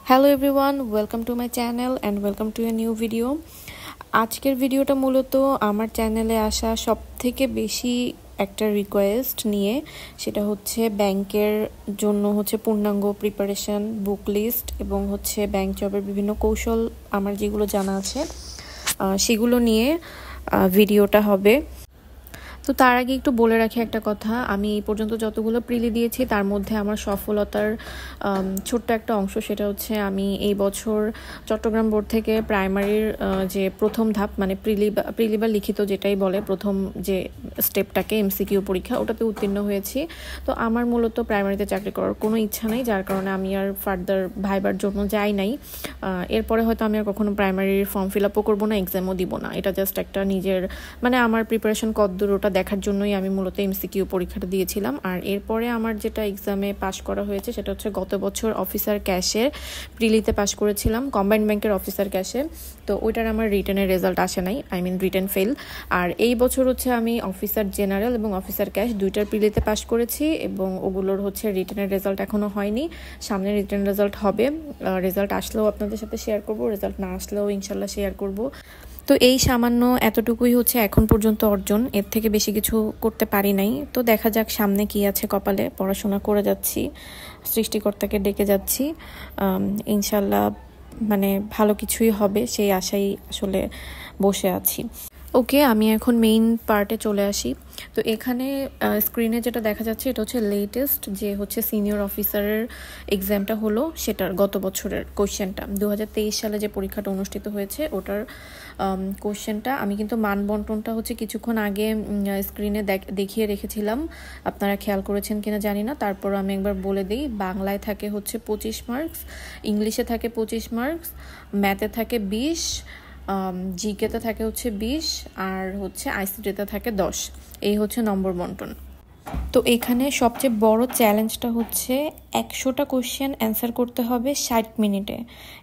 Hello everyone, welcome to my channel and welcome to a new video. আজকের ভিডিওটা মূলত আমার চ্যানেলে আসা সব থেকে বেশি একটা রিকোয়েস্ট নিয়ে, সেটা হচ্ছে ব্যাংকের জন্য পূর্ণাঙ্গ প্রিপারেশন, বুক লিস্ট এবং ব্যাংক জবের বিভিন্ন কৌশল আমার যেগুলো জানা আছে সেগুলো নিয়ে ভিডিওটা হবে। তো তার আগে একটু বলে রাখি একটা কথা, আমি এই পর্যন্ত যতগুলো প্রিলি দিয়েছি তার মধ্যে আমার সফলতার ছোট্ট একটা অংশ, সেটা হচ্ছে আমি এই বছর চট্টগ্রাম বোর্ড থেকে প্রাইমারির যে প্রথম ধাপ, মানে প্রিলি বা লিখিত যেটাই বলে, প্রথম যে স্টেপটাকে এমসিকিউ পরীক্ষা, ওটাতে উত্তীর্ণ হয়েছি। তো আমার মূলত প্রাইমারিতে চাকরি করার কোনো ইচ্ছা নেই, যার কারণে আমি আর ফার্দার ভাইবার জন্য যাই নাই। এরপরে হয়তো আমি আর কখনো প্রাইমারির ফর্ম ফিল আপও করবো না, এক্সামও দিব না। এটা জাস্ট একটা নিজের, মানে আমার প্রিপারেশন কতদূর ওটা দেখার জন্যই আমি মূলত এমসিকিউ পরীক্ষাটা দিয়েছিলাম। আর এরপরে আমার যেটা এক্সামে পাশ করা হয়েছে সেটা হচ্ছে গত বছর অফিসার ক্যাশের প্রিলিতে পাশ করেছিলাম, কম্বাইন্ড ব্যাংকের অফিসার ক্যাশে। তো ওইটার আমার রিটেনের রেজাল্ট আসে নাই, রিটেন ফেল। আর এই বছর আমি অফিসার জেনারেল এবং অফিসার ক্যাশ দুইটার প্রিলিতে পাশ করেছি, এবং ওগুলোর রিটেনের রেজাল্ট এখনও হয়নি। সামনে রিটেন রেজাল্ট হবে, রেজাল্ট আসলেও আপনাদের সাথে শেয়ার করব, রেজাল্ট না আসলেও ইনশাল্লাহ শেয়ার করব। তো এই সামান্য এতটুকুই এখন পর্যন্ত অর্জন, এর থেকে বেশি কিছু করতে পারি নাই। তো দেখা যাক সামনে কি আছে কপালে, পড়াশোনা করে যাচ্ছি, সৃষ্টিকর্তাকে ডেকে যাচ্ছি, ইনশাল্লাহ ভালো কিছুই হবে সেই আশাই আসলে বসে আছি। ওকে, আমি এখন মেইন পার্টে চলে আসি। তো এখানে স্ক্রিনে যেটা দেখা যাচ্ছে এটা হচ্ছে লেটেস্ট যে সিনিয়র অফিসারের এক্সামটা হলো, সেটার গত বছরের কোশ্চেনটা, 2023 সালে যে পরীক্ষাটা অনুষ্ঠিত হয়েছে ওটার কোশ্চেনটা। আমি কিন্তু মান বন্টনটা কিছুক্ষণ আগে স্ক্রিনে দেখিয়ে রেখেছিলাম, আপনারা খেয়াল করেছেন কিনা জানি না, তারপর আমি একবার বলে দিই। বাংলায় থাকে 25 মার্কস, ইংলিশে থাকে 25 মার্কস, ম্যাথে থাকে 20, জিকেতে থাকে 20, আর আইসিটিতে থাকে 10। এই নম্বর বন্টন। তো এখানে সবচেয়ে বড় চ্যালেঞ্জটা 100টা কোশ্চেন অ্যান্সার করতে হবে 60 মিনিটে,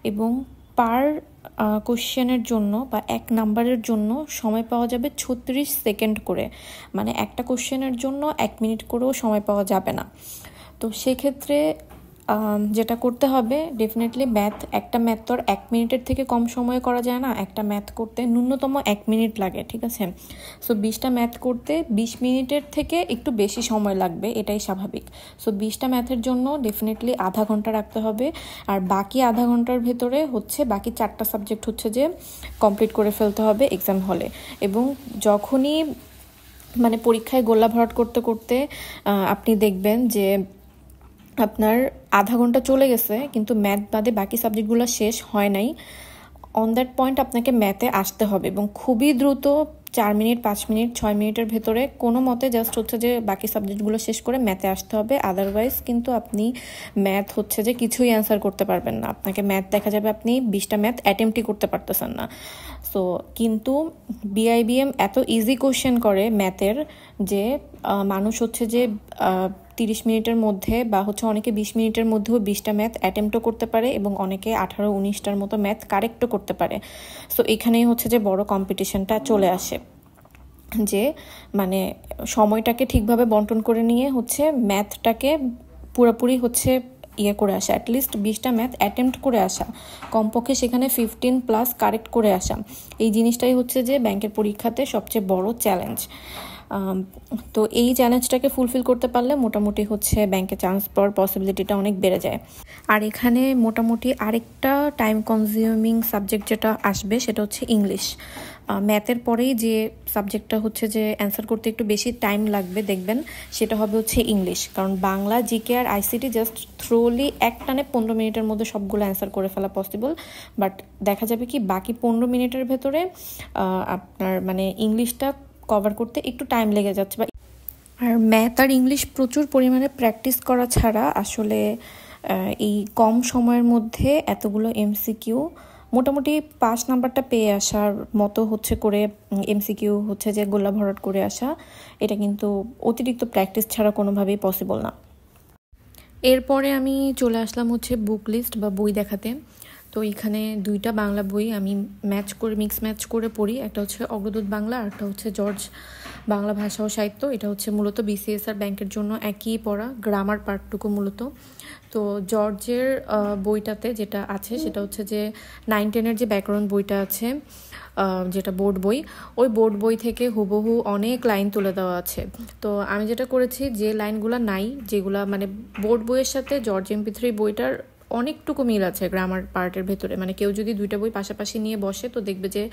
এবং পার কোশ্চেনের জন্য বা এক নাম্বারের জন্য সময় পাওয়া যাবে 36 সেকেন্ড করে। মানে একটা কোশ্চেনের জন্য 1 মিনিট করেও সময় পাওয়া যাবে না। তো সেক্ষেত্রে যেটা করতে হবে, ডেফিনেটলি একটা ম্যাথ তো আর 1 মিনিটের থেকে কম সময়ে করা যায় না। একটা ম্যাথ করতে ন্যূনতম 1 মিনিট লাগে, ঠিক আছে? সো 20টা ম্যাথ করতে 20 মিনিটের থেকে একটু বেশি সময় লাগবে, এটাই স্বাভাবিক। সো 20টা ম্যাথের জন্য ডেফিনেটলি আধা ঘন্টা রাখতে হবে, আর বাকি আধা ঘন্টার ভেতরে বাকি 4টা সাবজেক্ট যে কমপ্লিট করে ফেলতে হবে এক্সাম হলে। এবং যখনই পরীক্ষায় গোল্লা ভরাট করতে করতে আপনি দেখবেন যে আপনার আধা ঘন্টা চলে গেছে কিন্তু ম্যাথ বাদে বাকি সাবজেক্টগুলো শেষ হয় নাই, অন দ্যাট পয়েন্ট আপনাকে ম্যাথে আসতে হবে, এবং খুবই দ্রুত 4 মিনিট, 5 মিনিট, 6 মিনিটের ভেতরে কোনো মতে জাস্ট যে বাকি সাবজেক্টগুলো শেষ করে ম্যাথে আসতে হবে। আদারওয়াইজ কিন্তু আপনি ম্যাথ যে কিছুই অ্যান্সার করতে পারবেন না। আপনাকে ম্যাথ দেখা যাবে আপনি 20টা ম্যাথ অ্যাটেম্পটই করতে পারতেছেন না। সো কিন্তু বিআইবিএম এত ইজি কোশ্চেন করে ম্যাথের যে মানুষ যে 30 মিনিটের মধ্যে বা অনেকে 20 মিনিটের মধ্যেও 20টা ম্যাথ অ্যাটেম্পটও করতে পারে, এবং অনেকে 18-19টার মতো ম্যাথ কারেক্টও করতে পারে। সো এখানেই যে বড় কম্পিটিশনটা চলে আসে, যে সময়টাকে ঠিকভাবে বন্টন করে নিয়ে ম্যাথটাকে পুরোপুরি ইয়ে করে আসা, অ্যাটলিস্ট 20টা ম্যাথ অ্যাটেম্পট করে আসা, কমপক্ষে সেখানে 15+ কারেক্ট করে আসা। এই জিনিসটাই যে ব্যাংকের পরীক্ষাতে সবচেয়ে বড় চ্যালেঞ্জ। তো এই চ্যালেঞ্জটাকে ফুলফিল করতে পারলে মোটামুটি ব্যাংকে চান্স পাওয়ার পসিবিলিটিটা অনেক বেড়ে যায়। আর এখানে মোটামুটি আরেকটা টাইম কনজিউমিং সাবজেক্ট যেটা আসবে সেটা ইংলিশ। ম্যাথের পরেই যে সাবজেক্টটা যে অ্যান্সার করতে একটু বেশি টাইম লাগবে দেখবেন, সেটা হবে ইংলিশ। কারণ বাংলা, জিকে আর আইসিটি জাস্ট থ্রোলি একটানে 15 মিনিটের মধ্যে সবগুলো অ্যান্সার করে ফেলা পসিবল, বাট দেখা যাবে কি বাকি 15 মিনিটের ভেতরে আপনার ইংলিশটা কভার করতে একটু টাইম লেগে যাচ্ছে। আর ম্যাথ আর ইংলিশ প্রচুর পরিমাণে প্র্যাকটিস করা ছাড়া আসলে এই কম সময়ের মধ্যে এতগুলো এমসিকিউ মোটামুটি 5 নাম্বারটা পেয়ে আসার মতো করে এমসিকিউ যে গোল্লা ভরাট করে আসা, এটা কিন্তু অতিরিক্ত প্র্যাকটিস ছাড়া কোনোভাবেই পসিবল না। এরপরে আমি চলে আসলাম বুক লিস্ট বা বই দেখাতে। তো এখানে দুইটা বাংলা বই আমি মিক্স ম্যাচ করে পড়ি। একটা হচ্ছে অগ্রদূত বাংলা আর একটা হচ্ছে জর্জ বাংলা ভাষা ও সাহিত্য। এটা হচ্ছে মূলত বিসিএস আর ব্যাংকের জন্য একই পড়া, গ্রামার পার্টটুকু মূলত। তো জর্জের বইটাতে যেটা আছে সেটা হচ্ছে যে 9-10-এর যে ব্যাকরণ বইটা আছে, যেটা বোর্ড বই, ওই বোর্ড বই থেকে হুবহু অনেক লাইন তুলে দেওয়া আছে। তো আমি যেটা করেছি, যে লাইনগুলো নাই, যেগুলা মানে বোর্ড বইয়ের সাথে জর্জ MP3 বইটার অনেকটুকু মিল আছে গ্রামার পার্টের ভেতরে। মানে কেউ যদি দুইটা বই পাশাপাশি নিয়ে বসে তো দেখবে যে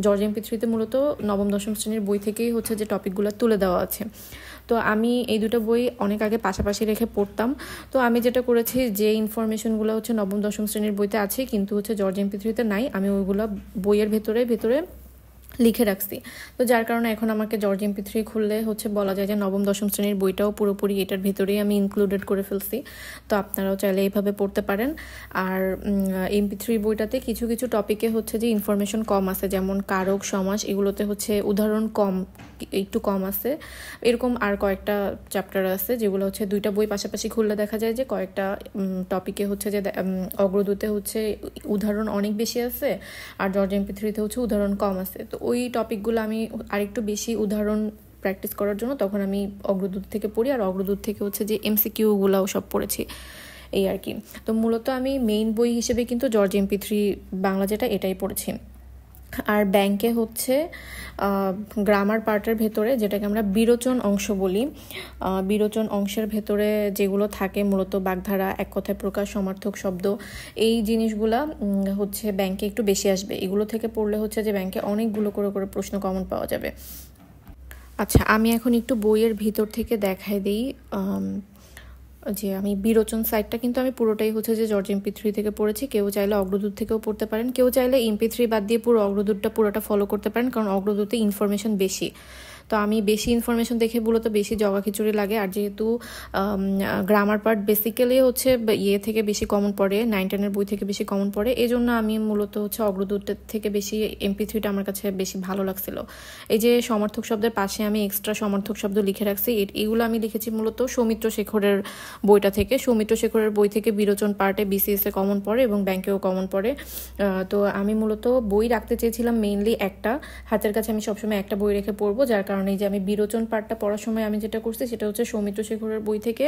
জর্জ MP3-তে মূলত নবম দশম শ্রেণীর বই থেকেই হচ্ছে যে টপিকগুলো তুলে দেওয়া আছে। তো আমি এই দুটো বই অনেক আগে পাশাপাশি রেখে পড়তাম। তো আমি যেটা করেছি, যে ইনফরমেশনগুলো হচ্ছে নবম দশম শ্রেণীর বইতে আছে কিন্তু হচ্ছে জর্জ MP3-তে নাই, আমি ওইগুলো বইয়ের ভেতরে লিখে রাখছি। তো যার কারণে এখন আমাকে জর্জ MP3 খুললে হচ্ছে বলা যায় যে নবম দশম শ্রেণীর বইটাও পুরোপুরি এটার ভেতরেই আমি ইনক্লুডেড করে ফেলছি। তো আপনারাও চাইলে এইভাবে পড়তে পারেন। আর MP3 বইটাতে কিছু কিছু টপিকে হচ্ছে যে ইনফরমেশন কম আছে, যেমন কারক, সমাস, এগুলোতে হচ্ছে উদাহরণ একটু কম আছে। এরকম আর কয়েকটা চ্যাপ্টার আছে যেগুলো হচ্ছে দুইটা বই পাশাপাশি খুললে দেখা যায় যে কয়েকটা টপিকে হচ্ছে যে অগ্রদূতে হচ্ছে উদাহরণ অনেক বেশি আছে আর জর্জ MP3-তে হচ্ছে উদাহরণ কম আছে। তো ওই টপিকগুলো আমি আরেকটু বেশি উদাহরণ প্র্যাকটিস করার জন্য তখন আমি অগ্রদূত থেকে পড়ি, আর অগ্রদূত থেকে হচ্ছে যে MCQ-গুলোও সব পড়েছি, এই আর কি। তো মূলত আমি মেইন বই হিসেবে কিন্তু জর্জ MP3 বাংলা যেটা, এটাই পড়েছি। আর ব্যাংকে হচ্ছে গ্রামার পার্টের ভেতরে, যেটাকে আমরা বিরোচন অংশ বলি, বিরোচন অংশের ভেতরে যেগুলো থাকে মূলত বাগধারা, এক কথায় প্রকাশ, সমার্থক শব্দ, এই জিনিসগুলা হচ্ছে ব্যাংকে একটু বেশি আসবে। এগুলো থেকে পড়লে হচ্ছে যে ব্যাংকে অনেকগুলো করে প্রশ্ন কমন পাওয়া যাবে। আচ্ছা, আমি এখন একটু বইয়ের ভিতর থেকে দেখাই দিই যে আমি বিরোচন সাইটটা কিন্তু আমি পুরোটাই হচ্ছে যে জর্জ MP3 থেকে পড়েছি। কেউ চাইলে অগ্রদূত থেকেও পড়তে পারেন, কেউ চাইলে MP3 বাদ দিয়ে পুরো অগ্রদূতটা পুরোটা ফলো করতে পারেন, কারণ অগ্রদূতে ইনফরমেশন বেশি। তো আমি বেশি ইনফরমেশন দেখে মূলত বেশি জগা খিচুড়ি লাগে। আর যেহেতু গ্রামার পার্ট বেসিক্যালি হচ্ছে ইয়ে থেকে বেশি কমন পড়ে, 9-10-এর বই থেকে বেশি কমন পড়ে, এই জন্য আমি মূলত হচ্ছে অগ্রদূতের থেকে বেশি MP3-টা আমার কাছে বেশি ভালো লাগছিল। এই যে সমার্থক শব্দের পাশে আমি এক্সট্রা সমার্থক শব্দ লিখে রাখছি, এগুলো আমি লিখেছি মূলত সৌমিত্র শেখরের বইটা থেকে। সৌমিত্র শেখরের বই থেকে বিরোচন পার্টে BCS-এ কমন পড়ে এবং ব্যাংকেও কমন পড়ে। তো আমি মূলত বই রাখতে চেয়েছিলাম মেইনলি একটা, হাতের কাছে আমি সবসময় একটা বই রেখে পড়বো, যার কারণে যে আমি বিরোচন পার্টটা পড়ার সময় আমি যেটা করছি সেটা হচ্ছে সৌমিত্র শেখরের বই থেকে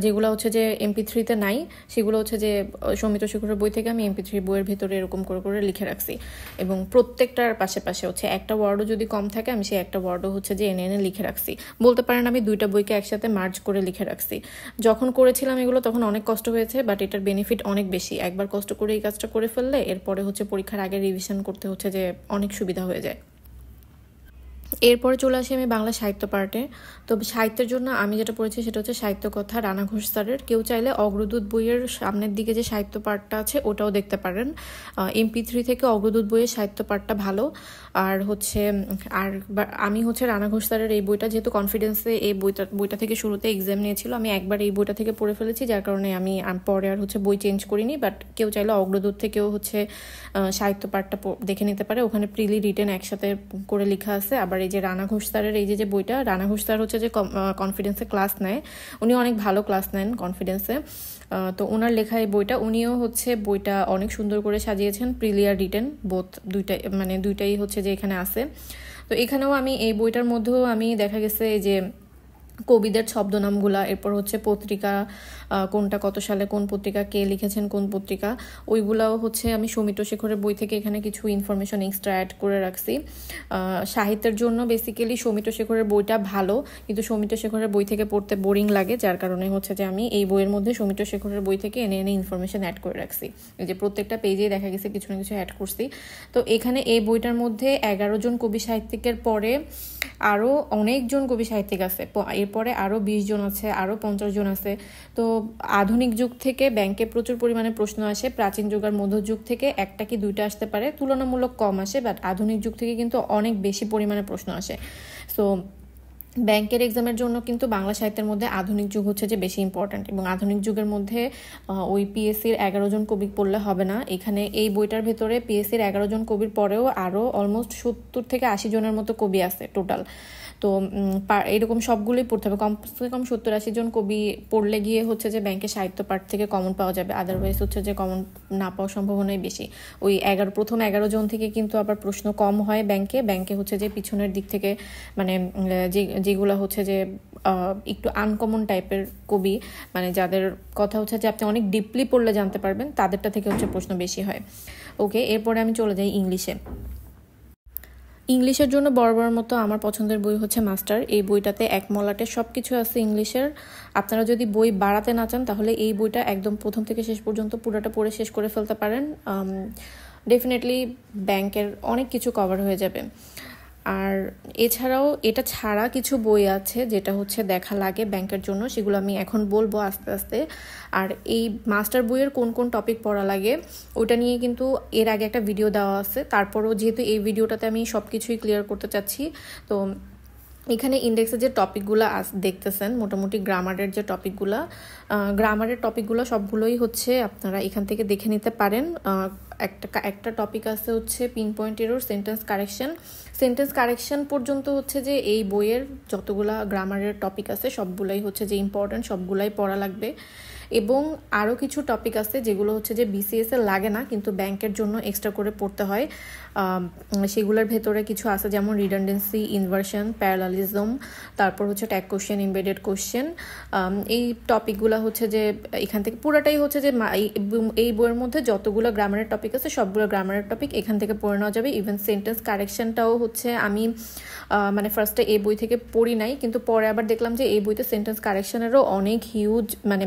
যেগুলো হচ্ছে যে MP3-তে নাই, সেগুলো হচ্ছে যে সৌমিত্র শেখরের বই থেকে আমি MP3 বইয়ের ভেতরে এরকম করে লিখে রাখছি। এবং প্রত্যেকটার পাশে হচ্ছে একটা ওয়ার্ডও যদি কম থাকে আমি সেই একটা ওয়ার্ডও হচ্ছে যে এনে লিখে রাখছি। বলতে পারেন আমি দুইটা বইকে একসাথে মার্জ করে লিখে রাখছি। যখন করেছিলাম এগুলো তখন অনেক কষ্ট হয়েছে, বাট এটার বেনিফিট অনেক বেশি। একবার কষ্ট করে এই কাজটা করে ফেললে এরপরে হচ্ছে পরীক্ষার আগে রিভিশন করতে হচ্ছে যে অনেক সুবিধা হয়ে যায়। এরপরে চলে আসি আমি বাংলা সাহিত্য পার্টে। তো সাহিত্যের জন্য আমি যেটা পড়েছি সেটা হচ্ছে সাহিত্য কথা, রানা ঘোষ স্যারের। কেউ চাইলে অগ্রদূত বইয়ের সামনের দিকে যে সাহিত্য পার্টটা আছে ওটাও দেখতে পারেন। MP3 থেকে অগ্রদূত বইয়ের সাহিত্য পার্টটা ভালো। আর হচ্ছে আমি হচ্ছে রানা ঘোষ স্যারের এই বইটা, যেহেতু কনফিডেন্সে এই বইটা থেকে শুরুতে এক্সাম নিয়েছিল, আমি একবার এই বইটা থেকে পড়ে ফেলেছি, যার কারণে আমি পরে আর হচ্ছে বই চেঞ্জ করিনি। বাট কেউ চাইলে অগ্রদূত থেকেও হচ্ছে সাহিত্য পার্টটা দেখে নিতে পারে, ওখানে প্রিলি রিটেন একসাথে করে লেখা আছে। আবার এই যে রানা ঘোষ স্যারের এই যে বইটা, রানা ঘোষ স্যার হচ্ছে যে কনফিডেন্সে ক্লাস নেয়, উনি অনেক ভালো ক্লাস নেন কনফিডেন্সে। তো ওনার লেখা এই বইটা, উনিও হচ্ছে বইটা অনেক সুন্দর করে সাজিয়েছেন, প্রিলি আর রিটেন দুইটাই হচ্ছে যে এখানে আছে। তো এখানেও আমি এই বইটার মধ্যেও আমি দেখা গেছে এই যে কবিদের ছদ্মনামগুলা, এরপর হচ্ছে পত্রিকা কোনটা কত সালে কোন পত্রিকা, কে লিখেছেন কোন পত্রিকা, ওইগুলাও হচ্ছে আমি সৌমিত্র শেখরের বই থেকে এখানে কিছু ইনফরমেশন এক্সট্রা অ্যাড করে রাখছি। সাহিত্যের জন্য বেসিক্যালি সৌমিত্র শেখরের বইটা ভালো, কিন্তু সৌমিত্র শেখরের বই থেকে পড়তে বোরিং লাগে, যার কারণে হচ্ছে যে আমি এই বইয়ের মধ্যে সৌমিত্র শেখরের বই থেকে এনে ইনফরমেশন অ্যাড করে রাখছি। এই যে প্রত্যেকটা পেজেই দেখা গেছে কিছু না কিছু অ্যাড করছি। তো এখানে এই বইটার মধ্যে 11 জন কবি সাহিত্যিকের পরে আরও অনেকজন কবি সাহিত্যিক আছে, এরপরে আরও 20 জন আছে, আরও 50 জন আছে। তো আধুনিক যুগ থেকে ব্যাংকে প্রচুর পরিমাণে প্রশ্ন আসে, প্রাচীন যুগ আর মধ্যযুগ থেকে একটা কি দুইটা আসতে পারে, তুলনামূলক কম আসে, বাট আধুনিক যুগ থেকে কিন্তু অনেক বেশি পরিমাণে প্রশ্ন আসে। সো ব্যাংকের এক্সামের জন্য কিন্তু বাংলা সাহিত্যের মধ্যে আধুনিক যুগ হচ্ছে যে বেশি ইম্পর্ট্যান্ট, এবং আধুনিক যুগের মধ্যে ওই পিএসসির 11 জন কবি পড়লে হবে না। এখানে এই বইটার ভেতরে পিএসসির 11 জন কবির পরেও আরও অলমোস্ট 70 থেকে 80 জনের মতো কবি আছে টোটাল। তো এরকম সবগুলোই পড়তে হবে। কমসে কম 70-80 জন কবি পড়লে গিয়ে হচ্ছে যে ব্যাংকের সাহিত্য পাঠ থেকে কমন পাওয়া যাবে, আদারওয়াইজ হচ্ছে যে কমন না পাওয়ার সম্ভাবনাই বেশি। ওই প্রথম 11 জন থেকে কিন্তু আবার প্রশ্ন কম হয় ব্যাংকে হচ্ছে যে পিছনের দিক থেকে মানে যেগুলো হচ্ছে যে একটু আনকমন টাইপের কবি, মানে যাদের কথা হচ্ছে যে আপনি অনেক ডিপলি পড়লে জানতে পারবেন, তাদেরটা থেকে হচ্ছে প্রশ্ন বেশি হয়। ওকে, এরপরে আমি চলে যাই ইংলিশের জন্য বরাবর মতো আমার পছন্দের বই হচ্ছে মাস্টার। এই বইটাতে এক মলাটে সব কিছু আছে ইংলিশের। আপনারা যদি বই বাড়াতে না চান তাহলে এই বইটা একদম প্রথম থেকে শেষ পর্যন্ত পুরোটা পড়ে শেষ করে ফেলতে পারেন। ডেফিনেটলি ব্যাংকের অনেক কিছু কভার হয়ে যাবে। আর এছাড়াও এটা ছাড়া কিছু বই আছে যেটা হচ্ছে দেখা লাগে ব্যাংকের জন্য, সেগুলো আমি এখন বলবো আস্তে আস্তে। আর এই মাস্টার বইয়ের কোন কোন টপিক পড়া লাগে ওটা নিয়ে কিন্তু এর আগে একটা ভিডিও দেওয়া আছে। তারপরও যেহেতু এই ভিডিওটাতে আমি সব কিছুই ক্লিয়ার করতে চাচ্ছি, তো এখানে ইন্ডেক্সের যে টপিকগুলো দেখতেছেন, মোটামুটি গ্রামারের যে টপিকগুলো সবগুলোই হচ্ছে আপনারা এখান থেকে দেখে নিতে পারেন। একটা টপিক আছে হচ্ছে pin point error, sentence correction পর্যন্ত হচ্ছে যে এই বইয়ের যতগুলা গ্রামারের টপিক আছে সবগুলাই হচ্ছে যে ইম্পর্টেন্ট, সবগুলাই পড়া লাগবে। এবং আরও কিছু টপিক আছে যেগুলো হচ্ছে যে বিসিএস এ লাগে না কিন্তু ব্যাংকের জন্য এক্সট্রা করে পড়তে হয়। সেগুলোর ভেতরে কিছু আছে যেমন রিডান্ডেন্সি, ইনভার্সন, প্যারালালিজম, তারপর হচ্ছে ট্যাগ কোশ্চেন, এমবেডেড কোশ্চেন। এই টপিকগুলো হচ্ছে যে এখান থেকে পুরাটাই হচ্ছে যে এই বইয়ের মধ্যে যতগুলো গ্রামারের টপিক আছে সবগুলো গ্রামারের টপিক এখান থেকে পড়ে নেওয়া যাবে। ইভেন সেন্টেন্স কারেকশনটাও হচ্ছে আমি মানে ফার্স্টে এই বই থেকে পড়ি নাই, কিন্তু পরে আবার দেখলাম যে এই বইতে সেন্টেন্স কারেকশনেরও অনেক হিউজ মানে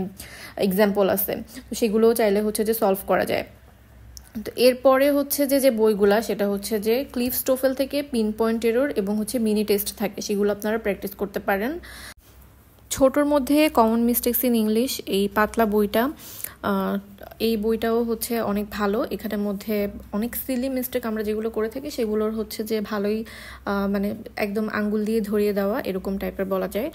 এক্সাম্পল আছে, তো সেগুলোও চাইলে হচ্ছে যে সলভ করা যায়। তো এরপরে হচ্ছে যে বইগুলা সেটা হচ্ছে যে ক্লিফ স্টোফেল থেকে পিন পয়েন্ট এরর এবং হচ্ছে মিনি টেস্ট থাকে, সেগুলো আপনারা প্র্যাকটিস করতে পারেন। ছোটোর মধ্যে কমন মিস্টেকস ইন ইংলিশ, এই পাতলা বইটা, এই বইটাও হচ্ছে অনেক ভালো। এখানের মধ্যে অনেক সিলি মিস্টেক আমরা যেগুলো করে থাকি সেগুলোর হচ্ছে যে ভালোই মানে একদম আঙ্গুল দিয়ে ধরিয়ে দেওয়া এরকম টাইপের বলা যায়।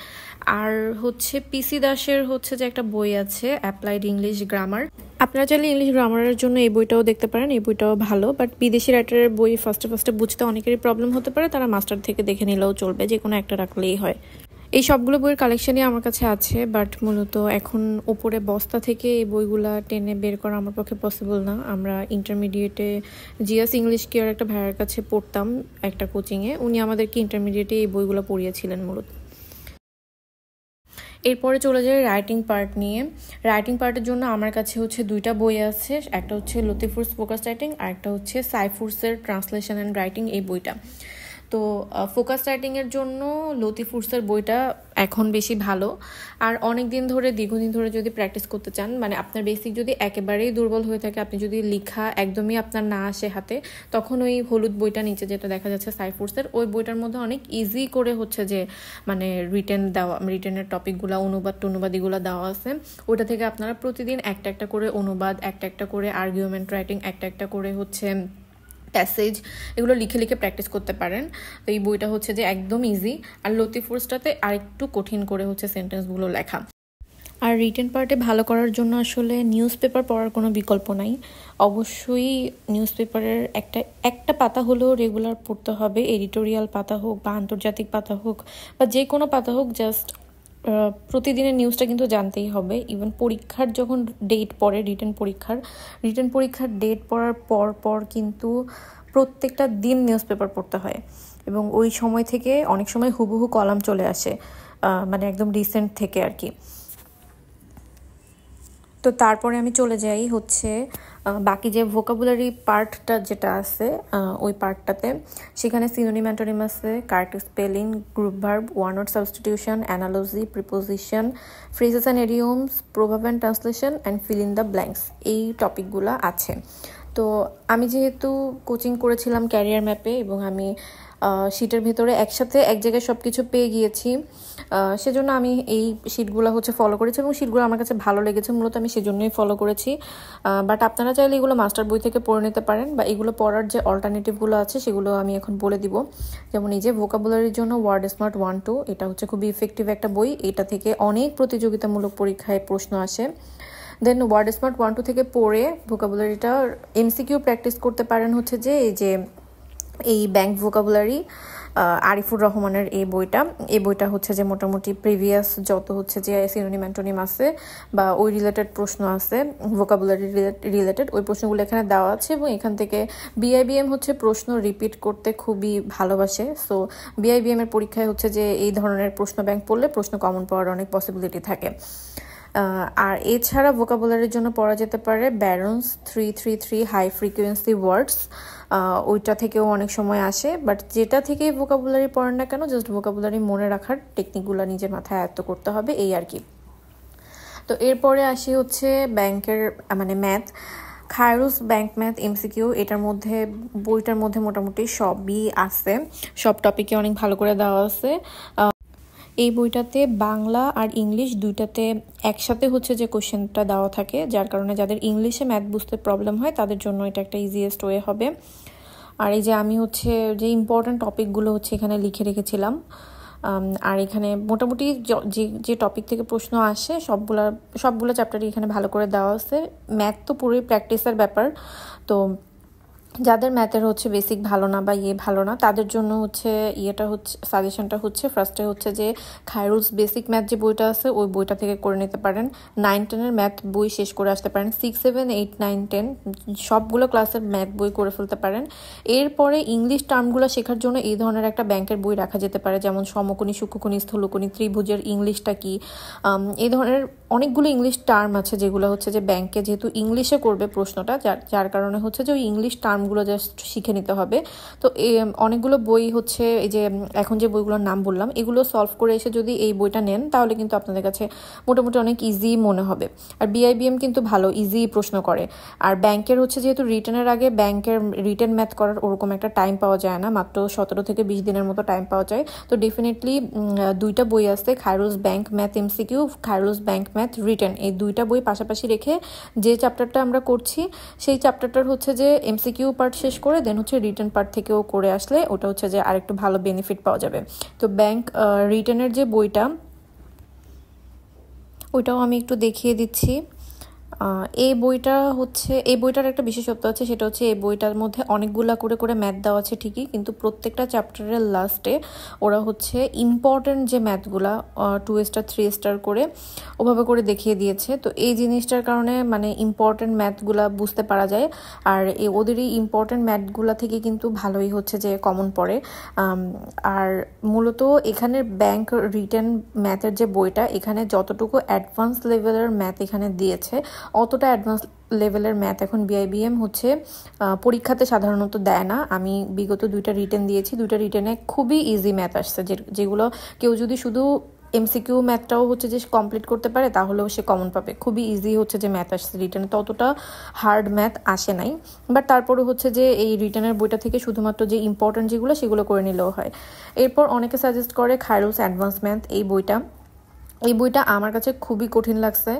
আর হচ্ছে পিসি দাসের হচ্ছে যে একটা বই আছে অ্যাপ্লাইড ইংলিশ গ্রামার, আপনারা চাইলে ইংলিশ গ্রামারের জন্য এই বইটাও দেখতে পারেন, এই বইটাও ভালো। বাট বিদেশি রাইটারের বই ফার্স্টে বুঝতে অনেকেরই প্রবলেম হতে পারে, তারা মাস্টার থেকে দেখে নিলেও চলবে, যে কোনো একটা রাখলেই হয়। এই সবগুলো বইয়ের কালেকশনই আমার কাছে আছে, বাট মূলত এখন ওপরে বস্তা থেকে এই বইগুলা টেনে বের করা আমার পক্ষে পসিবল না। আমরা ইন্টারমিডিয়েটে জিএস ইংলিশ কেয়ার একটা ভাইয়ের কাছে পড়তাম একটা কোচিংয়ে, উনি আমাদেরকে ইন্টারমিডিয়েটে এই বইগুলো পড়িয়েছিলেন মূলত। এরপরে চলে যায় রাইটিং পার্ট নিয়ে। রাইটিং পার্টের জন্য আমার কাছে হচ্ছে দুইটা বই আছে, একটা হচ্ছে লতিফুরস ফোকাস রাইটিং আর একটা হচ্ছে সাইফুরসের ট্রান্সলেশন অ্যান্ড রাইটিং এই বইটা। তো ফোকাস রাইটিংয়ের জন্য লতিফুরসের বইটা এখন বেশি ভালো। আর দীর্ঘদিন ধরে যদি প্র্যাকটিস করতে চান, মানে আপনার বেসিক যদি একেবারেই দুর্বল হয়ে থাকে, আপনি যদি লেখা একদমই আপনার না আসে হাতে, তখন ওই হলুদ বইটা নিচে যেটা দেখা যাচ্ছে সাইফুরসের, ওই বইটার মধ্যে অনেক ইজি করে হচ্ছে যে মানে রিটেনের টপিকগুলো, অনুবাদিগুলো দেওয়া আছে। ওইটা থেকে আপনারা প্রতিদিন একটা করে অনুবাদ, একটা করে আর্গুমেন্ট রাইটিং, একটা করে হচ্ছে প্যাসেজ, এগুলো লিখে প্র্যাকটিস করতে পারেন। তো এই বইটা হচ্ছে যে একদম ইজি। আর লতিফুরসটাতে আরেকটু কঠিন করে হচ্ছে সেন্টেন্সগুলো লেখা। আর রিটেন পার্টে ভালো করার জন্য আসলে নিউজ পেপার পড়ার কোনো বিকল্প নাই। অবশ্যই নিউজ পেপারের একটা পাতা হলেও রেগুলার পড়তে হবে, এডিটোরিয়াল পাতা হোক বা আন্তর্জাতিক পাতা হোক বা যে কোনো পাতা হোক, জাস্ট প্রতিদিনের নিউজটা কিন্তু জানতেই হবে। ইভেন পরীক্ষার যখন ডেট পড়ে, রিটেন পরীক্ষার ডেট পড়ার পর কিন্তু প্রত্যেকটা দিন নিউজ পেপার পড়তে হয়, এবং ওই সময় থেকে অনেক সময় হুবহু কলাম চলে আসে, মানে একদম রিসেন্ট থেকে আর কি। তো তারপরে আমি চলে যাই হচ্ছে বাকি যে ভোকাবুলারি পার্টটা যেটা আছে ওই পার্টটাতে। সেখানে সিনোনিম, অ্যান্টোনিম আছে, correct spelling, group verb, one word substitution, analogy, preposition, phrases and idioms, proverb and translation and fill in the blanks, এই টপিকগুলো আছে। তো আমি যেহেতু কোচিং করেছিলাম ক্যারিয়ার ম্যাপে এবং আমি শিটের ভেতরে একসাথে এক জায়গায় সব কিছু পেয়ে গিয়েছি, সেজন্য আমি এই শিটগুলো হচ্ছে ফলো করেছি এবং শিটগুলো আমার কাছে ভালো লেগেছে, মূলত আমি সেজন্যই ফলো করেছি। বাট আপনারা চাইলে এগুলো মাস্টার বই থেকে পড়ে নিতে পারেন, বা এগুলো পড়ার যে অল্টারনেটিভগুলো আছে সেগুলো আমি এখন বলে দিব। যেমন এই যে ভোকাবুলারির জন্য ওয়ার্ড স্মার্ট 1-2, এটা হচ্ছে খুবই ইফেক্টিভ একটা বই, এটা থেকে অনেক প্রতিযোগিতামূলক পরীক্ষায় প্রশ্ন আসে। দেন ওয়ার্ড স্মার্ট 1-2 থেকে পড়ে ভোকাবুলারিটা এমসিকিউ প্র্যাকটিস করতে পারেন হচ্ছে যে এই ব্যাংক ভোকাবুলারি, আরিফুর রহমানের এই বইটা হচ্ছে যে মোটামুটি প্রিভিয়াস যত হচ্ছে যে সিনোনিম অ্যান্টোনিম আছে বা ওই রিলেটেড প্রশ্ন আছে, ভোকাবুলারি রিলেটেড ওই প্রশ্নগুলো এখানে দেওয়া আছে। এবং এখান থেকে বিআইবিএম হচ্ছে প্রশ্ন রিপিট করতে খুবই ভালোবাসে। সো বিআইবিএম এর পরীক্ষায় হচ্ছে যে এই ধরনের প্রশ্ন ব্যাংক পড়লে প্রশ্ন কমন পাওয়ার অনেক পসিবিলিটি থাকে। আর এছাড়া ভোকাবুলারির জন্য পড়া যেতে পারে ব্যারন্স 333 হাই ফ্রিকোয়েন্সি ওয়ার্ডস, ওইটা থেকেও অনেক সময় আসে। বাট যেটা থেকেই ভোকাবুলারি পড়েন না কেন, জাস্ট ভোকাবুলারি মনে রাখার টেকনিকগুলো নিজের মাথায় আয়ত্ত করতে হবে, এই আর কি। তো এরপরে আসি হচ্ছে ব্যাংকের মানে ম্যাথ, খায়রুস ব্যাংক ম্যাথ এমসিকিউ। বইটার মধ্যে মোটামুটি সবই আছে, সব টপিকে অনেক ভালো করে দেওয়া আছে। এই বইটাতে বাংলা আর ইংলিশ দুইটাতে একসাথে হচ্ছে যে কোশ্চেনটা দেওয়া থাকে, যার কারণে যাদের ইংলিশে ম্যাথ বুঝতে প্রবলেম হয় তাদের জন্য এটা একটা ইজিয়েস্ট ওয়ে হবে। আর এই যে আমি হচ্ছে যে ইম্পর্ট্যান্ট টপিকগুলো হচ্ছে এখানে লিখে রেখেছিলাম। আর এখানে মোটামুটি যে টপিক থেকে প্রশ্ন আসে সবগুলো চ্যাপ্টারই এখানে ভালো করে দেওয়া আছে। ম্যাথ তো পুরোই প্র্যাকটিসের ব্যাপার, তো যাদের ম্যাথের হচ্ছে বেসিক ভালো না বা ভালো না তাদের জন্য হচ্ছে সাজেশনটা হচ্ছে ফার্স্টে হচ্ছে যে খায়রুস বেসিক ম্যাথ যে বইটা আছে ওই বইটা থেকে করে নিতে পারেন। 9-10 ম্যাথ বই শেষ করে আসতে পারেন, 6, 7, 8, 9, 10 সবগুলো ক্লাসের ম্যাথ বই করে ফেলতে পারেন। এরপরে ইংলিশ টার্মগুলো শেখার জন্য এই ধরনের একটা ব্যাংকের বই রাখা যেতে পারে, যেমন সমকোণী, সূক্ষ্মকোণী, স্থূলকোণী, ত্রিভুজের ইংলিশটা কি, এই ধরনের অনেকগুলো ইংলিশ টার্ম আছে যেগুলো হচ্ছে যে ব্যাংকে যেহেতু ইংলিশে করবে প্রশ্নটা, যার কারণে হচ্ছে যে ওই ইংলিশ টার্মগুলো জাস্ট শিখে নিতে হবে। তো অনেকগুলো বই হচ্ছে এই যে এখন যে বইগুলোর নাম বললাম এগুলো সলভ করে এসে যদি এই বইটা নেন তাহলে কিন্তু আপনাদের কাছে মোটামুটি অনেক ইজি মনে হবে। আর বিআইবিএম কিন্তু ভালো ইজি প্রশ্ন করে। আর ব্যাংকের হচ্ছে যেহেতু রিটেনের আগে ব্যাংকের রিটেন ম্যাথ করার ওরকম একটা টাইম পাওয়া যায় না, মাত্র 17 থেকে 20 দিনের মতো টাইম পাওয়া যায়। তো ডেফিনেটলি দুইটা বই আছে, Khairus bank math MCQ, Khairus bank math written, এই দুইটা বই পাশাপাশি রেখে যে চ্যাপ্টারটা আমরা করছি সেই চ্যাপ্টারটার হচ্ছে যে এমসিকিউ পার্ট শেষ করে দেন হচ্ছে রিটেন পার্ট থেকেও করে আসলে ওটা হচ্ছে যে আরেকটু ভালো বেনিফিট পাওয়া যাবে। তো ব্যাংক রিটেনের যে বইটা ওইটাও আমি একটু দেখিয়ে দিচ্ছি। এই বইটার একটা বিশেষত্ব আছে, সেটা হচ্ছে এই বইটার মধ্যে অনেকগুলা করে করে ম্যাথ দেওয়া আছে ঠিকই, কিন্তু প্রত্যেকটা চ্যাপ্টারের লাস্টে ওরা হচ্ছে ইম্পর্টেন্ট যে ম্যাথগুলা 2 স্টার 3 স্টার করে ওভাবে করে দেখিয়ে দিয়েছে। তো এই জিনিসটার কারণে মানে ইম্পর্টেন্ট ম্যাথগুলা বুঝতে পারা যায়। আর ওদেরই ইম্পর্টেন্ট ম্যাথগুলা থেকে কিন্তু ভালোই হচ্ছে যে কমন পড়ে। আর মূলত এখানের ব্যাংক রিটেন ম্যাথের যে বইটা, এখানে যতটুকু অ্যাডভান্স লেভেলের ম্যাথ এখানে দিয়েছে অতটা অ্যাডভান্স লেভেলের ম্যাথ এখন বিআইবিএম হচ্ছে পরীক্ষাতে সাধারণত দেয় না। আমি বিগত 2টা রিটেন দিয়েছি, 2টা রিটেনে খুবই ইজি ম্যাথ আসছে, যেগুলো কেউ যদি শুধু এমসিকিউ ম্যাথটাও হচ্ছে যে কমপ্লিট করতে পারে তাহলেও সে কমন পাবে। খুবই ইজি হচ্ছে যে ম্যাথ আসছে রিটেনে, ততটা হার্ড ম্যাথ আসে নাই। বাট তারপরে হচ্ছে যে এই রিটেনের বইটা থেকে শুধুমাত্র যে ইম্পর্টেন্ট যেগুলো সেগুলো করে নিলেও হয়। এরপর অনেকে সাজেস্ট করে খায়রুস অ্যাডভান্স ম্যাথ এই বইটা আমার কাছে খুবই কঠিন লাগছে।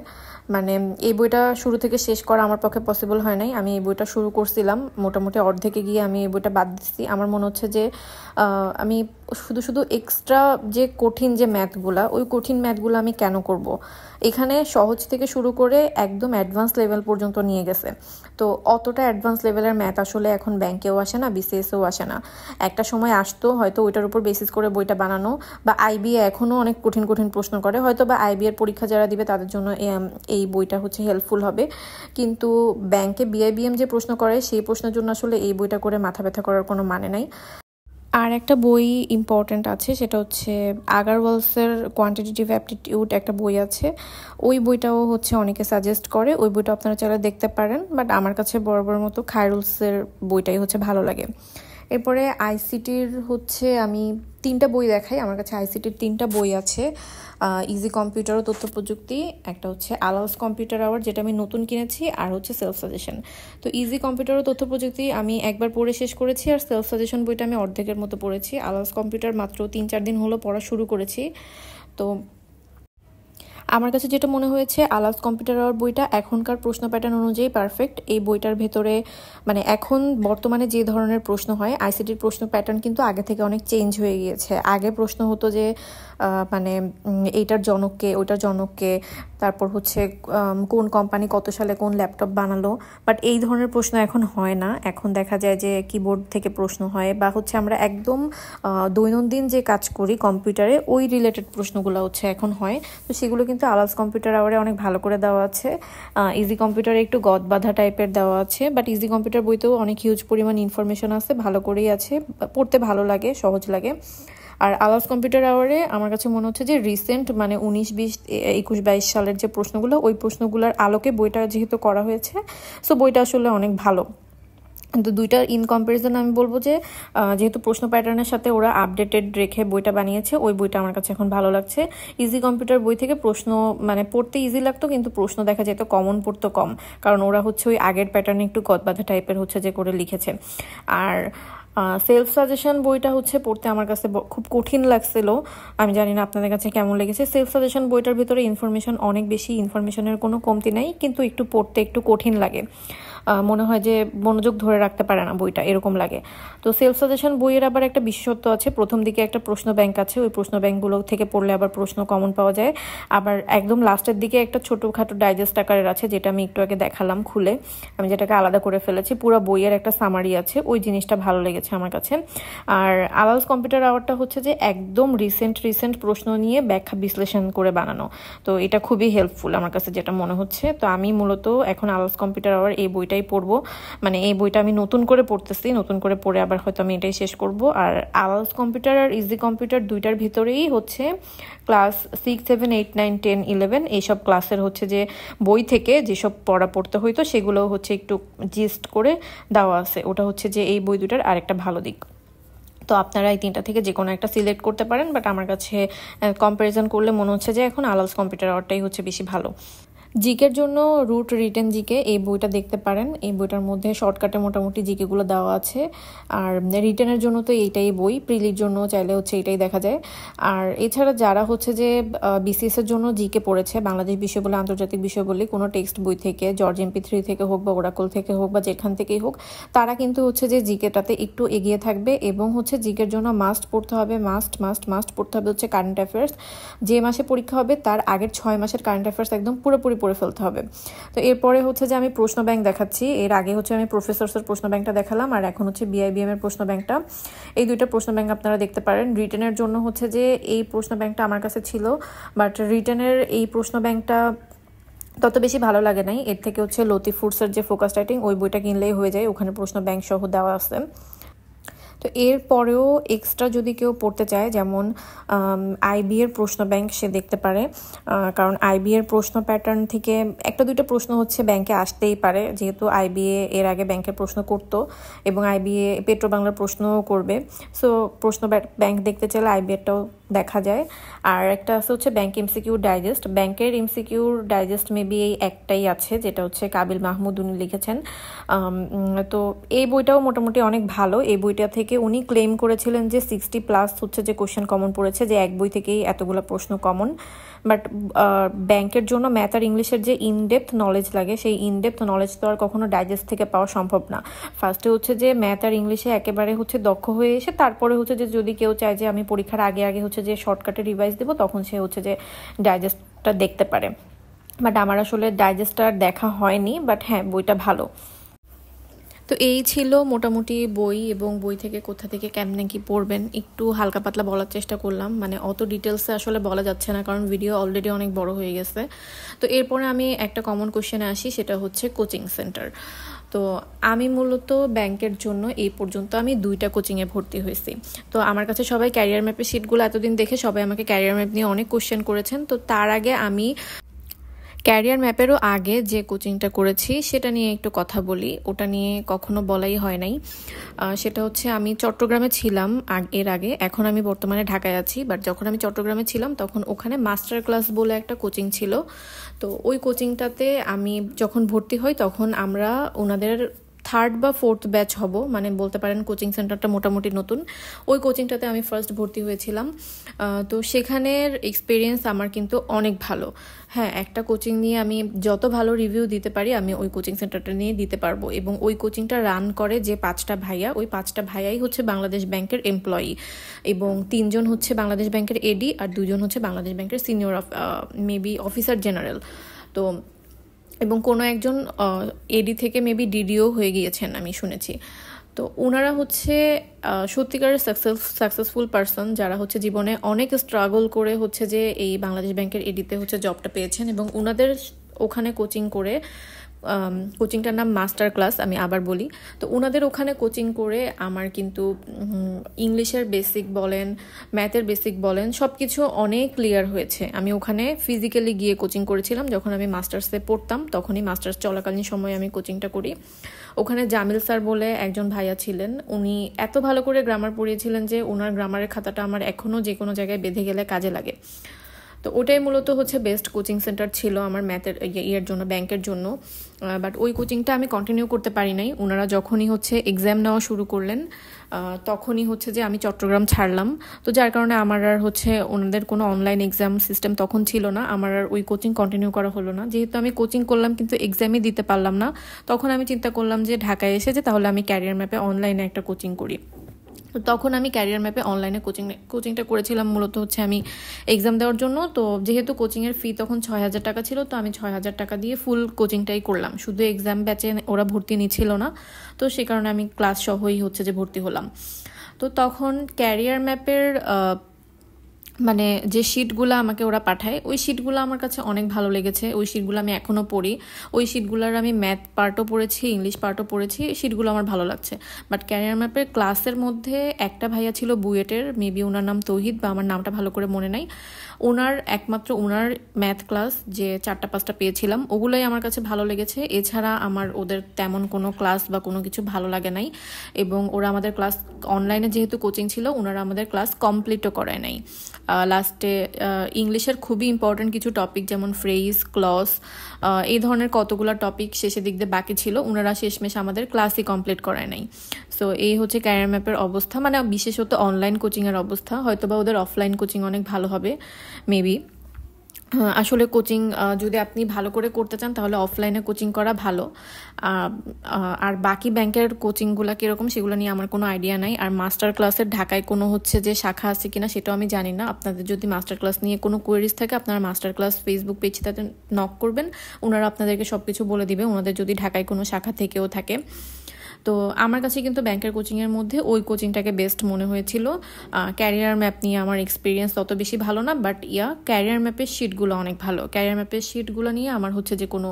মানে এই বইটা শুরু থেকে শেষ করা আমার পক্ষে পসিবল হয় নাই। আমি এই বইটা শুরু করছিলাম, মোটামুটি অর্ধেকে গিয়ে আমি এই বইটা বাদ দিচ্ছি। আমার মনে হচ্ছে যে আমি শুধু এক্সট্রা যে কঠিন যে ম্যাথগুলা, ওই কঠিন ম্যাথগুলো আমি কেন করব। এখানে সহজ থেকে শুরু করে একদম অ্যাডভান্স লেভেল পর্যন্ত নিয়ে গেছে। তো অতটা অ্যাডভান্স লেভেলের ম্যাথ আসলে এখন ব্যাংকেও আসে না, বিসিএসও আসে না। একটা সময় আসতো, হয়তো ওইটার উপর বেসিস করে বইটা বানানো, বা আইবিএ এখনও অনেক কঠিন কঠিন প্রশ্ন করে, হয়তো বা আইবিএর পরীক্ষা যারা দিবে তাদের জন্য এই বইটা হচ্ছে হেল্পফুল হবে। কিন্তু ব্যাংকে বিআইবিএম যে প্রশ্ন করে সেই প্রশ্নের জন্য আসলে এই বইটা করে মাথা ব্যথা করার কোনো মানে নাই। আর একটা বই ইম্পর্ট্যান্ট আছে, সেটা হচ্ছে আগারওয়ালসের কোয়ান্টিটেটিভ অ্যাপটিটিউড একটা বই আছে। ওই বইটাও হচ্ছে অনেকে সাজেস্ট করে, ওই বইটা আপনারা চাইলে দেখতে পারেন। বাট আমার কাছে বরাবর মতো খায়রুলসের বইটাই হচ্ছে ভালো লাগে। এরপরে আইসিটির হচ্ছে আমি 3টা বই দেখাই। আমার কাছে আইসিটির 3টা বই আছে, ইজি কম্পিউটার ও তথ্য প্রযুক্তি, একটা হচ্ছে আলাউস কম্পিউটার আওয়ার যেটা আমি নতুন কিনেছি, আর হচ্ছে সেলফ সাজেশন। তো ইজি কম্পিউটার ও তথ্য প্রযুক্তি আমি একবার পড়ে শেষ করেছি, আর সেলফ সাজেশন বইটা আমি অর্ধেকের মতো পড়েছি। আলাউস কম্পিউটার মাত্র 3-4 দিন হলো পড়া শুরু করেছি। তো আমার কাছে যেটা মনে হয়েছে আলাস কম্পিউটার আওয়ার বইটা এখনকার প্রশ্ন প্যাটার্ন অনুযায়ী পারফেক্ট। এই বইটার ভেতরে মানে এখন বর্তমানে যে ধরনের প্রশ্ন হয় আইসিটির প্রশ্ন প্যাটার্ন কিন্তু আগে থেকে অনেক চেঞ্জ হয়ে গিয়েছে। আগে প্রশ্ন হতো যে মানে এইটার জনককে, ওইটার জনককে, তারপর হচ্ছে কোন কোম্পানি কত সালে কোন ল্যাপটপ বানালো, বাট এই ধরনের প্রশ্ন এখন হয় না। এখন দেখা যায় যে কিবোর্ড থেকে প্রশ্ন হয়, বা হচ্ছে আমরা একদম দৈনন্দিন যে কাজ করি কম্পিউটারে ওই রিলেটেড প্রশ্নগুলো হচ্ছে এখন হয়। তো সেগুলো কিন্তু আলাস কম্পিউটার আওয়ারে অনেক ভালো করে দেওয়া আছে। ইজি কম্পিউটারে একটু গদ বাঁধা টাইপের দেওয়া আছে, বাট ইজি কম্পিউটার বইতেও অনেক হিউজ পরিমাণ ইনফরমেশন আছে, ভালো করেই আছে, পড়তে ভালো লাগে, সহজ লাগে। আর আলাস কম্পিউটার আওয়ারে আমার কাছে মনে হচ্ছে যে রিসেন্ট মানে 19, 20, 21, 22 সালের যে প্রশ্নগুলো ওই প্রশ্নগুলোর আলোকে বইটা যেহেতু করা হয়েছে, সো বইটা আসলে অনেক ভালো। কিন্তু দুইটার ইন কম্পারিজন আমি বলবো যে যেহেতু প্রশ্ন প্যাটার্নের সাথে ওরা আপডেটেড রেখে বইটা বানিয়েছে, ওই বইটা আমার কাছে এখন ভালো লাগছে। ইজি কম্পিউটার বই থেকে প্রশ্ন মানে পড়তে ইজি লাগতো, কিন্তু প্রশ্ন দেখা যেত কমন পড়তো কম, কারণ ওরা হচ্ছে ওই আগের প্যাটার্নে একটু গদবাঁধা টাইপের হচ্ছে যে করে লিখেছে। আর সেলফ সাজেশন বইটা হচ্ছে পড়তে আমার কাছে খুব কঠিন লাগছিল। আমি জানি না আপনাদের কাছে কেমন লেগেছে। সেলফ সাজেশন বইটার ভিতরে ইনফরমেশন অনেক বেশি, ইনফরমেশনের কোনো কমতি নাই, কিন্তু একটু পড়তে একটু কঠিন লাগে, মনে হয় যে মনোযোগ ধরে রাখতে পারে না বইটা, এরকম লাগে। তো সেলফ সাজেশন বইয়ের আবার একটা বিশেষত্ব আছে, প্রথম দিকে একটা প্রশ্ন ব্যাংক আছে, ওই প্রশ্ন ব্যাংকগুলো থেকে পড়লে আবার প্রশ্ন কমন পাওয়া যায়। আবার একদম লাস্টের দিকে একটা ছোটোখাটো ডাইজেস্ট আকারের আছে, যেটা আমি একটু আগে দেখালাম খুলে, আমি যেটাকে আলাদা করে ফেলেছি, পুরো বইয়ের একটা সামারি আছে, ওই জিনিসটা ভালো লেগেছে আমার কাছে। আর আলাস কম্পিউটার আওয়ারটা হচ্ছে যে একদম রিসেন্ট প্রশ্ন নিয়ে ব্যাখ্যা বিশ্লেষণ করে বানানো, তো এটা খুবই হেল্পফুল আমার কাছে যেটা মনে হচ্ছে। তো আমি মূলত এখন আলাস কম্পিউটার আওয়ার এই বইটাই পড়বো, মানে এই বইটা আমি নতুন করে পড়তেছি, নতুন করে পড়ে আবার হয়তো আমি এটাই শেষ করব। আর আলাস কম্পিউটার আর ইজি কম্পিউটার দুইটার ভিতরেই হচ্ছে ক্লাস 6, 7, 8, 9, 10, 11 এইসব ক্লাসের হচ্ছে যে বই থেকে যেসব পড়া পড়তে হইতো সেগুলো হচ্ছে একটু জিস্ট করে দেওয়া আছে, ওটা হচ্ছে যে এই বই দুটার আরেকটা ভালো দিক। তো আপনারা এই তিনটা থেকে যে কোনো একটা সিলেক্ট করতে পারেন, বাট আমার কাছে কম্প্যারিজন করলে মনে হচ্ছে যে এখন আলাস কম্পিউটার আওয়ারটাই হচ্ছে বেশি ভালো। জিকের জন্য রুট রিটেন জিকে এই বইটা দেখতে পারেন, এই বইটার মধ্যে শর্টকাটে মোটামুটি জিকেগুলো দেওয়া আছে। আর রিটেনের জন্য তো এইটাই বই, প্রিলির জন্য চাইলে হচ্ছে এটাই দেখা যায়। আর এছাড়া যারা হচ্ছে যে বিসিএস এর জন্য জিকে পড়েছে, বাংলাদেশ বিষয় বলে আন্তর্জাতিক বিষয় বলে কোনো টেক্সট বই থেকে, জর্জ MP3 থেকে হোক বা ওরাকল থেকে হোক বা যেখান থেকেই হোক, তারা কিন্তু হচ্ছে যে জিকেটাতে একটু এগিয়ে থাকবে। এবং হচ্ছে জিকের জন্য মাস্ট পড়তে হবে, মাস্ট পড়তে হবে হচ্ছে কারেন্ট অ্যাফেয়ার্স। যে মাসে পরীক্ষা হবে তার আগের 6 মাসের কারেন্ট অ্যাফেয়ার্স একদম পুরোপুরি পড়ে ফেলতে হবে। তো এরপরে হচ্ছে যে আমি প্রশ্ন ব্যাংক দেখাচ্ছি, এর আগে হচ্ছে আমি প্রফেসরসের প্রশ্ন ব্যাংকটা দেখালাম, আর এখন হচ্ছে BIBM এর প্রশ্ন ব্যাংকটা। এই দুইটা প্রশ্ন ব্যাংক আপনারা দেখতে পারেন। রিটেনের জন্য হচ্ছে যে এই প্রশ্ন ব্যাংকটা আমার কাছে ছিল, বাট রিটেনের এই প্রশ্ন ব্যাংকটা তত বেশি ভালো লাগে নাই, এর থেকে হচ্ছে লতিফ ফুডসের যে ফোকাস রাইটিং ওই বইটা কিনলেই হয়ে যায়, ওখানে প্রশ্ন ব্যাংক সহ দেওয়া আছে। তো এরপরেও এক্সট্রা যদি কেউ পড়তে চায়, যেমন IB এর প্রশ্ন ব্যাংক সে দেখতে পারে, কারণ IB এর প্রশ্ন প্যাটার্ন থেকে একটা দুইটা প্রশ্ন হচ্ছে ব্যাংকে আসতেই পারে, যেহেতু IBA এর আগে ব্যাংকের প্রশ্ন করতো এবং IBA পেট্রো বাংলার প্রশ্নও করবে। সো প্রশ্ন ব্যাংক দেখতে চাইলে IB এরটাও দেখা যায়। আর একটা আছে হচ্ছে ব্যাংক MCQ ডাইজেস্ট, ব্যাংকের MCQ ডাইজেস্ট মেবি এই একটাই আছে, যেটা হচ্ছে কাবিল মাহমুদ উনি লিখেছেন। তো এই বইটাও মোটামুটি অনেক ভালো। এই বইটা থেকে উনি ক্লেম করেছিলেন যে 60+ হচ্ছে যে কোশ্চেন কমন পড়েছে, যে এক বই থেকেই এতগুলো প্রশ্ন কমন। বাট ব্যাংকের জন্য ম্যাথ আর ইংলিশের যে ইনডেপথ নলেজ লাগে, সেই ইনডেপথ নলেজ তো আর কখনো ডাইজেস্ট থেকে পাওয়া সম্ভব না। ফার্স্টে হচ্ছে যে ম্যাথ আর ইংলিশে একেবারে হচ্ছে দক্ষ হয়ে এসে তারপরে হচ্ছে যে যদি কেউ চায় যে আমি পরীক্ষার আগে আগে হচ্ছে যে শর্টকাটে রিভাইজ দেবো, তখন সে হচ্ছে যে ডাইজেস্টটা দেখতে পারে। বাট আমার আসলে ডাইজেস্টটা দেখা হয়নি, বাট হ্যাঁ বইটা ভালো। তো এই ছিল মোটামুটি বই, এবং বই থেকে কোথা থেকে কেমনে কি পড়বেন একটু হালকা পাতলা বলার চেষ্টা করলাম, মানে অত ডিটেলসে আসলে বলা যাচ্ছে না কারণ ভিডিও অলরেডি অনেক বড় হয়ে গেছে। তো এরপরে আমি একটা কমন কোশ্চেনে আসি, সেটা হচ্ছে কোচিং সেন্টার। তো আমি মূলত ব্যাংকের জন্য এই পর্যন্ত আমি 2টা কোচিংয়ে ভর্তি হয়েছি। তো আমার কাছে সবাই ক্যারিয়ার ম্যাপের শিটগুলো এতদিন দেখে সবাই আমাকে ক্যারিয়ার ম্যাপ নিয়ে অনেক কোশ্চেন করেছেন। তো তার আগে আমি ক্যারিয়ার ম্যাপেরও আগে যে কোচিংটা করেছি সেটা নিয়ে একটু কথা বলি, ওটা নিয়ে কখনো বলাই হয় নাই। সেটা হচ্ছে আমি চট্টগ্রামে ছিলাম এর আগে, এখন আমি বর্তমানে ঢাকায় আছি, বাট যখন আমি চট্টগ্রামে ছিলাম তখন ওখানে মাস্টার ক্লাস বলে একটা কোচিং ছিল। তো ওই কোচিংটাতে আমি যখন ভর্তি হই তখন আমরা ওনাদের 3rd বা 4th ব্যাচ হব, মানে বলতে পারেন কোচিং সেন্টারটা মোটামুটি নতুন। ওই কোচিংটাতে আমি ফার্স্ট ভর্তি হয়েছিলাম। তো সেখানের এক্সপিরিয়েন্স আমার কিন্তু অনেক ভালো। হ্যাঁ, একটা কোচিং নিয়ে আমি যত ভালো রিভিউ দিতে পারি আমি ওই কোচিং সেন্টারটা নিয়ে দিতে পারবো। এবং ওই কোচিংটা রান করে যে 5টা ভাইয়া, ওই 5টা ভাইয়াই হচ্ছে বাংলাদেশ ব্যাংকের এমপ্লয়ি, এবং 3 জন হচ্ছে বাংলাদেশ ব্যাংকের এডি আর 2 জন হচ্ছে বাংলাদেশ ব্যাংকের সিনিয়র মেবি অফিসার জেনারেল। তো এবং কোনো একজন এডি থেকে মেবি ডিডিও হয়ে গিয়েছেন আমি শুনেছি। তো ওনারা হচ্ছে সত্যিকারের সাকসেসফুল পারসন, যারা হচ্ছে জীবনে অনেক স্ট্রাগল করে হচ্ছে যে এই বাংলাদেশ ব্যাংকের এডিতে হচ্ছে জবটা পেয়েছেন। এবং ওনাদের ওখানে কোচিং করে, কোচিংটার নাম মাস্টার ক্লাস, আমি আবার বলি। তো ওনাদের ওখানে কোচিং করে আমার কিন্তু ইংলিশের বেসিক বলেন, ম্যাথের বেসিক বলেন, সব কিছু অনেক ক্লিয়ার হয়েছে। আমি ওখানে ফিজিক্যালি গিয়ে কোচিং করেছিলাম, যখন আমি মাস্টার্সে পড়তাম তখনই, মাস্টার্স চলাকালীন সময় আমি কোচিংটা করি। ওখানে জামিল স্যার বলে একজন ভাইয়া ছিলেন, উনি এত ভালো করে গ্রামার পড়িয়েছিলেন যে ওনার গ্রামারের খাতাটা আমার এখনও যে কোনো জায়গায় বেঁধে গেলে কাজে লাগে। তো ওটাই মূলত হচ্ছে বেস্ট কোচিং সেন্টার ছিল আমার ম্যাথের ইয়ের জন্য, ব্যাংকের জন্য। বাট ওই কোচিংটা আমি কন্টিনিউ করতে পারি নাই। ওনারা যখনই হচ্ছে এক্সাম নেওয়া শুরু করলেন তখনই হচ্ছে যে আমি চট্টগ্রাম ছাড়লাম। তো যার কারণে আমার আর হচ্ছে ওনাদের কোনো অনলাইন এক্সাম সিস্টেম তখন ছিল না, আমার আর ওই কোচিং কন্টিনিউ করা হলো না। যেহেতু আমি কোচিং করলাম কিন্তু এক্সামই দিতে পারলাম না, তখন আমি চিন্তা করলাম যে ঢাকায় এসে যে তাহলে আমি ক্যারিয়ার ম্যাপে অনলাইনে একটা কোচিং করি। তখন আমি ক্যারিয়ার ম্যাপে অনলাইনে কোচিংটা করেছিলাম মূলত হচ্ছে আমি এক্সাম দেওয়ার জন্য। তো যেহেতু কোচিংয়ের ফি তখন 6,000 টাকা ছিল, তো আমি 6,000 টাকা দিয়ে ফুল কোচিংটাই করলাম, শুধু এক্সাম ব্যাচে ওরা ভর্তি নিচ্ছিল না। তো সে কারণে আমি ক্লাস সহই হচ্ছে যে ভর্তি হলাম। তো তখন ক্যারিয়ার ম্যাপের মানে যে শিটগুলো আমাকে ওরা পাঠায়, ওই শিটগুলো আমার কাছে অনেক ভালো লেগেছে। ওই শিটগুলো আমি এখনও পড়ি। ওই শিটগুলোর আমি ম্যাথ পার্টও পড়েছি, ইংলিশ পার্টও পড়েছি, শিটগুলো আমার ভালো লাগছে। বাট ক্যারিয়ার ম্যাপের ক্লাসের মধ্যে একটা ভাইয়া ছিল বুয়েটের, মেবি ওনার নাম তৌহিদ, বা আমার নামটা ভালো করে মনে নাই। একমাত্র ওনার ম্যাথ ক্লাস যে 4টা-5টা পেয়েছিলাম, ওগুলোই আমার কাছে ভালো লেগেছে। এছাড়া আমার ওদের তেমন কোনো ক্লাস বা কোনো কিছু ভালো লাগে নাই। এবং ওরা আমাদের ক্লাস অনলাইনে যেহেতু কোচিং ছিল, ওনারা আমাদের ক্লাস কমপ্লিটও করায় নাই। লাস্টে ইংলিশের খুবই ইম্পর্টেন্ট কিছু টপিক যেমন ফ্রেজ, ক্লজ, এই ধরনের কতগুলো টপিক শেষের দিক দিয়ে বাকি ছিল, ওনারা শেষমেশ আমাদের ক্লাসই কমপ্লিট করায় নাই। সো এই হচ্ছে ক্যারিয়ার ম্যাপের অবস্থা, মানে বিশেষত অনলাইন কোচিংয়ের অবস্থা। হয়তোবা ওদের অফলাইন কোচিং অনেক ভালো হবে মেবি। আসলে কোচিং যদি আপনি ভালো করে করতে চান তাহলে অফলাইনে কোচিং করা ভালো। আর বাকি ব্যাংকের কোচিংগুলো কীরকম সেগুলো নিয়ে আমার কোনো আইডিয়া নাই। আর মাস্টার ক্লাসের ঢাকায় কোনো হচ্ছে যে শাখা আছে কিনা সেটাও আমি জানি না। আপনাদের যদি মাস্টার ক্লাস নিয়ে কোনো কোয়েরিজ থাকে, আপনারা মাস্টার ক্লাস ফেসবুক পেজটাতে নক করবেন, ওনারা আপনাদেরকে সব কিছু বলে দিবে, ওনাদের যদি ঢাকায় কোনো শাখা থেকেও থাকে। তো আমার কাছে কিন্তু ব্যাংকের কোচিংয়ের মধ্যে ওই কোচিংটাকে বেস্ট মনে হয়েছিল। ক্যারিয়ার ম্যাপ নিয়ে আমার এক্সপিরিয়েন্স তত বেশি ভালো না, বাট ক্যারিয়ার ম্যাপের শিটগুলো অনেক ভালো। ক্যারিয়ার ম্যাপের শিটগুলো নিয়ে আমার হচ্ছে যে কোনো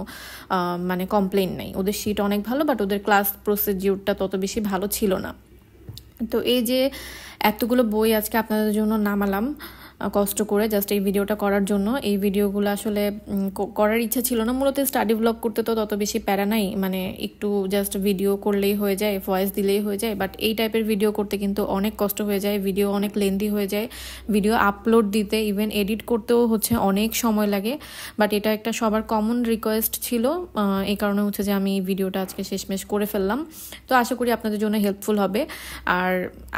মানে কমপ্লেন নাই। ওদের শিট অনেক ভালো, বাট ওদের ক্লাস প্রসিডিউরটা তত বেশি ভালো ছিল না। তো এই যে এতগুলো বই আজকে আপনাদের জন্য নামালাম কষ্ট করে জাস্ট এই ভিডিওটা করার জন্য। এই ভিডিওগুলো আসলে করার ইচ্ছা ছিল না, মূলত স্টাডি ব্লগ করতে তো তত বেশি প্যারা নাই, মানে একটু জাস্ট ভিডিও করলেই হয়ে যায়, ভয়েস দিলেই হয়ে যায়। বাট এই টাইপের ভিডিও করতে কিন্তু অনেক কষ্ট হয়ে যায়, ভিডিও অনেক লেন্দি হয়ে যায়, ভিডিও আপলোড দিতে ইভেন এডিট করতেও হচ্ছে অনেক সময় লাগে। বাট এটা একটা সবার কমন রিকোয়েস্ট ছিল, এই কারণে হচ্ছে যে আমি ভিডিওটা আজকে শেষমেশ করে ফেললাম। তো আশা করি আপনাদের জন্য হেল্পফুল হবে। আর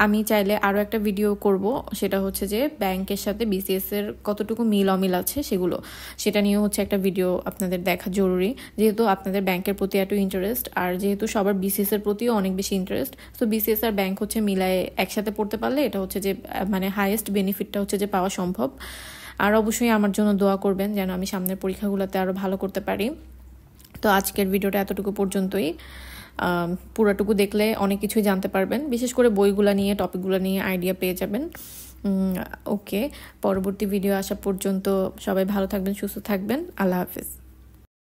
আমি চাইলে আরও একটা ভিডিও করব, সেটা হচ্ছে যে ব্যাংকের সাথে বিসিএস এর কতটুকু মিল অমিল আছে সেটা নিয়েও হচ্ছে একটা ভিডিও আপনাদের দেখা জরুরি, যেহেতু আপনাদের ব্যাংকের প্রতি এত ইন্টারেস্ট, আর যেহেতু সবার বিসিএস এর প্রতিও অনেক বেশি ইন্টারেস্ট। তো বিসিএস আর ব্যাংক হচ্ছে মিলায়ে একসাথে পড়তে পারলে এটা হচ্ছে যে মানে হাইয়েস্ট বেনিফিটটা হচ্ছে যে পাওয়া সম্ভব। আর অবশ্যই আমার জন্য দোয়া করবেন যেন আমি সামনের পরীক্ষাগুলোতে আরও ভালো করতে পারি। তো আজকের ভিডিওটা এতটুকু পর্যন্তই। পুরোটুকু দেখলে অনেক কিছুই জানতে পারবেন, বিশেষ করে বইগুলো নিয়ে, টপিকগুলো নিয়ে আইডিয়া পেয়ে যাবেন। ওকে, পরবর্তী ভিডিও আসা পর্যন্ত সবাই ভালো থাকবেন, সুস্থ থাকবেন। আল্লাহ হাফিজ।